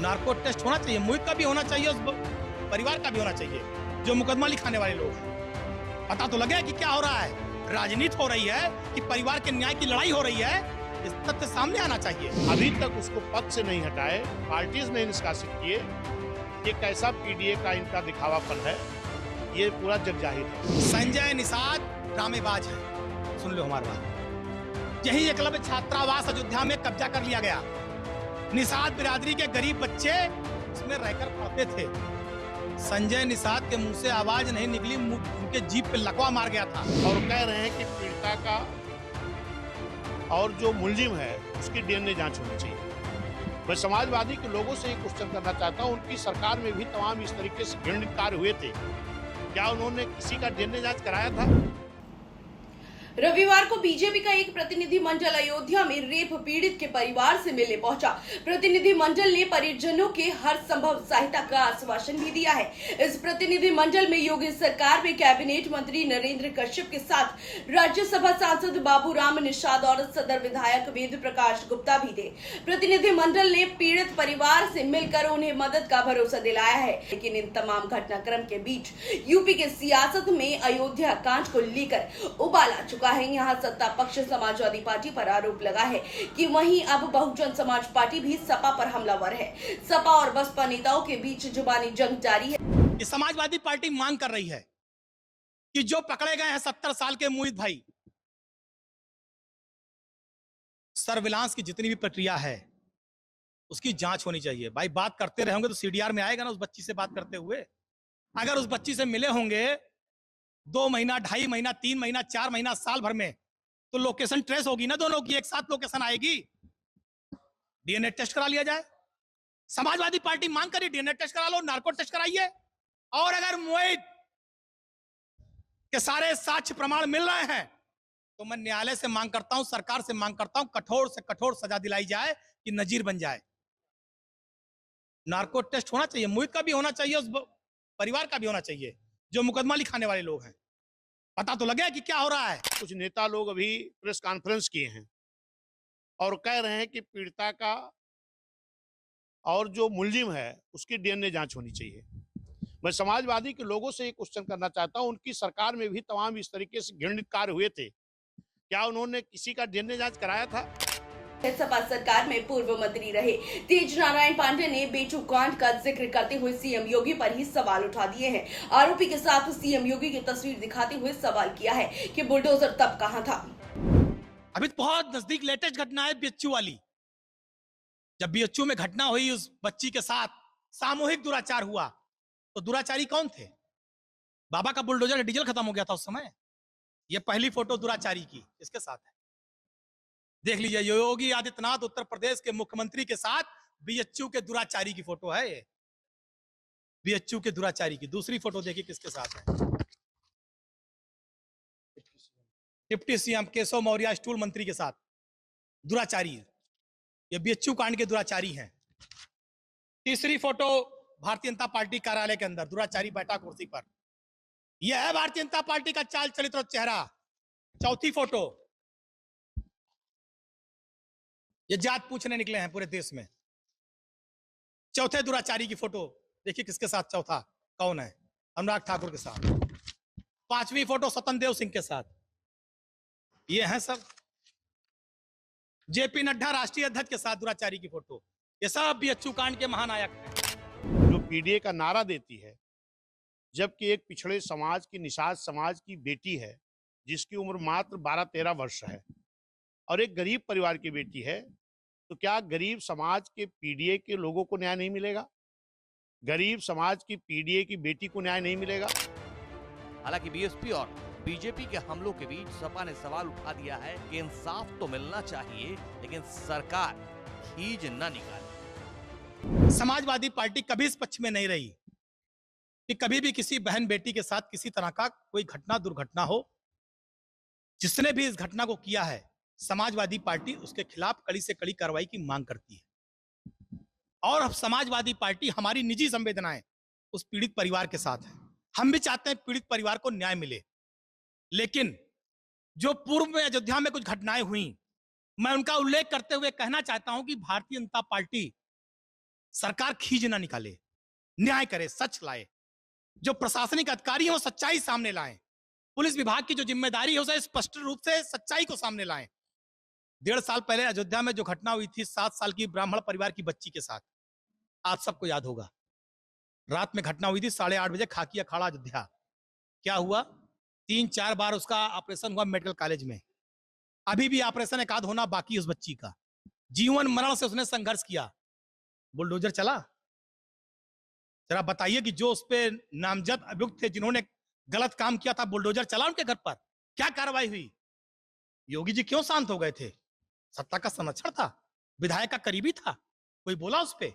Narco test होना चाहिए, मोहित का भी होना चाहिए, उस परिवार का भी होना चाहिए जो मुकदमा लिखाने वाले लोग हैं। पता तो लगे कि क्या हो रहा है। राजनीति हो रही है कि परिवार के न्याय की लड़ाई हो रही है, इस तथ्य सामने आना चाहिए। अभी तक उसको पद से नहीं हटाए, पार्टीज नहीं निष्कासित किए। ये कैसा पीडीए का इनका दिखावापन है, ये पूरा जग जाहिर है। संजय निषाद ड्रामेबाज है, सुन लो हमारी बात। यही एकलव्य छात्रावास अयोध्या में कब्जा कर लिया गया। निषाद बिरादरी के गरीब बच्चे उसमें रहकर पढ़ते थे। संजय निषाद के मुंह से आवाज नहीं निकली, उनके जीप पे लकवा मार गया था। और कह रहे हैं कि पीड़िता का और जो मुलजिम है उसकी डीएनए जांच होनी चाहिए। मैं समाजवादी के लोगों से एक क्वेश्चन करना चाहता हूं, उनकी सरकार में भी तमाम इस तरीके से घृणित कार्य हुए थे, क्या उन्होंने किसी का डीएनए जांच कराया था? रविवार को बीजेपी का एक प्रतिनिधि मंडल अयोध्या में रेप पीड़ित के परिवार से मिलने पहुंचा। प्रतिनिधि मंडल ने परिजनों के हर संभव सहायता का आश्वासन भी दिया है। इस प्रतिनिधि मंडल में योगी सरकार में कैबिनेट मंत्री नरेंद्र कश्यप के साथ राज्यसभा सांसद बाबूराम निषाद और सदर विधायक वेद प्रकाश गुप्ता भी थे। प्रतिनिधि मंडल ने पीड़ित परिवार से मिलकर उन्हें मदद का भरोसा दिलाया है। लेकिन इन तमाम घटनाक्रम के बीच यूपी के सियासत में अयोध्या कांड को लेकर उबाल आ चुका है। यहाँ सत्ता पक्ष समाजवादी पार्टी पर आरोप लगा है कि वहीं अब बहुजन समाज पार्टी भी सपा पर हमलावर है। सपा और बसपा नेताओं के बीच जुबानी जंग जारी है। ये समाजवादी पार्टी मांग कर रही है कि जो पकड़े गए हैं 70 साल के मोहित भाई, सर्विलांस की जितनी भी प्रक्रिया है उसकी जांच होनी चाहिए। भाई बात करते रहेंगे तो सीडीआर में आएगा ना, उस बच्ची से बात करते हुए। अगर उस बच्ची से मिले होंगे 2 महीना, 2.5 महीना, 3 महीना, 4 महीना, साल भर में, तो लोकेशन ट्रेस होगी ना, दोनों की एक साथ लोकेशन आएगी। डीएनए टेस्ट करा लिया जाए। समाजवादी पार्टी मांग करी डीएनए टेस्ट करा लो, नार्को टेस्ट कराइए। और अगर मोहित के सारे साक्ष्य प्रमाण मिल रहे हैं तो मैं न्यायालय से मांग करता हूं, सरकार से मांग करता हूं, कठोर से कठोर सजा दिलाई जाए कि नजीर बन जाए। नार्को टेस्ट होना चाहिए, मोहित का भी होना चाहिए, उस परिवार का भी होना चाहिए जो मुकदमा लिखाने वाले लोग हैं। पता तो लगे कि क्या हो रहा है। कुछ नेता लोग अभी प्रेस कॉन्फ्रेंस किए हैं और कह रहे हैं कि पीड़िता का और जो मुलजिम है उसकी डीएनए जांच होनी चाहिए। मैं समाजवादी के लोगों से एक क्वेश्चन करना चाहता हूं, उनकी सरकार में भी तमाम इस तरीके से घृणित कार्य हुए थे, क्या उन्होंने किसी का डीएनए जांच कराया था? सपा सरकार में पूर्व मंत्री रहे तेज नारायण पांडे ने बेचू कांड का जिक्र करते हुए सीएम योगी पर ही सवाल उठा दिए हैं। आरोपी के साथ सीएम योगी की तस्वीर दिखाते हुए सवाल किया है कि बुलडोजर तब कहां था। अभी तो बहुत नजदीक लेटेस्ट घटना है बीएचयू वाली। जब बीएचयू में घटना हुई, उस बच्ची के साथ सामूहिक दुराचार हुआ, तो दुराचारी कौन थे? बाबा का बुलडोजर डीजल खत्म हो गया था उस समय। ये पहली फोटो दुराचारी की इसके साथ है, देख लीजिए। योगी आदित्यनाथ उत्तर प्रदेश के मुख्यमंत्री के साथ बीएचयू के दुराचारी की फोटो है। ये बीएचयू के दुराचारी की दूसरी फोटो देखिए किसके साथ है। Deputy CM Keshav Maurya stool मंत्री के साथ दुराचारी। ये बीएचयू कांड के दुराचारी हैं। तीसरी फोटो भारतीय जनता पार्टी कार्यालय के अंदर दुराचारी बैठा कुर्सी पर। यह है भारतीय जनता पार्टी का चाल चरित्र और चेहरा। चौथी फोटो, ये जात पूछने निकले हैं पूरे देश में। चौथे दुराचारी की फोटो देखिए किसके साथ, चौथा कौन है? अनुराग ठाकुर के साथ। पांचवी फोटो स्वतंत्र सिंह के साथ। ये हैं सब जेपी नड्डा राष्ट्रीय अध्यक्ष के साथ दुराचारी की फोटो। ये सब बीएचयू कांड के महानायक हैं। जो पीडीए का नारा देती है, जबकि एक पिछड़े समाज की, निषाद समाज की बेटी है जिसकी उम्र मात्र 12-13 वर्ष है और एक गरीब परिवार की बेटी है, तो क्या गरीब समाज के पीडीए के लोगों को न्याय नहीं मिलेगा? गरीब समाज की पीडीए की बेटी को न्याय नहीं मिलेगा? हालांकि बीएसपी और बीजेपी के हमलों के बीच सपा ने सवाल उठा दिया है कि इंसाफ तो मिलना चाहिए, लेकिन सरकार खींच न निकाले। समाजवादी पार्टी कभी इस पक्ष में नहीं रही कि कभी भी किसी बहन बेटी के साथ किसी तरह का कोई घटना, दुर्घटना हो। जिसने भी इस घटना को किया है, समाजवादी पार्टी उसके खिलाफ कड़ी से कड़ी कार्रवाई की मांग करती है। और अब समाजवादी पार्टी, हमारी निजी संवेदनाएं उस पीड़ित परिवार के साथ है। हम भी चाहते हैं पीड़ित परिवार को न्याय मिले, लेकिन जो पूर्व में अयोध्या में कुछ घटनाएं हुई, मैं उनका उल्लेख करते हुए कहना चाहता हूं कि भारतीय जनता पार्टी सरकार खींच ना निकाले, न्याय करे, सच लाए। जो प्रशासनिक अधिकारी हैं वो सच्चाई सामने लाएं। पुलिस विभाग की जो जिम्मेदारी है उसे स्पष्ट रूप से सच्चाई को सामने लाएं। 1.5 साल पहले अयोध्या में जो घटना हुई थी 7 साल की ब्राह्मण परिवार की बच्ची के साथ, आप सबको याद होगा। रात में घटना हुई थी 8:30 बजे, खाकी अखाड़ा अयोध्या। क्या हुआ? 3-4 बार उसका ऑपरेशन हुआ मेडिकल कॉलेज में। अभी भी ऑपरेशन एक आध होना बाकी उस बच्ची का। जीवन मरण से उसने संघर्ष किया। बुलडोजर चला? जरा बताइए कि जो उस पे नामजद अभियुक्त थे जिन्होंने गलत काम किया था, बुलडोजर चला उनके घर पर? क्या कार्रवाई हुई? योगी जी क्यों शांत हो गए थे? सत्ता का संरक्षण था, विधायक का करीबी था, कोई बोला उस पे?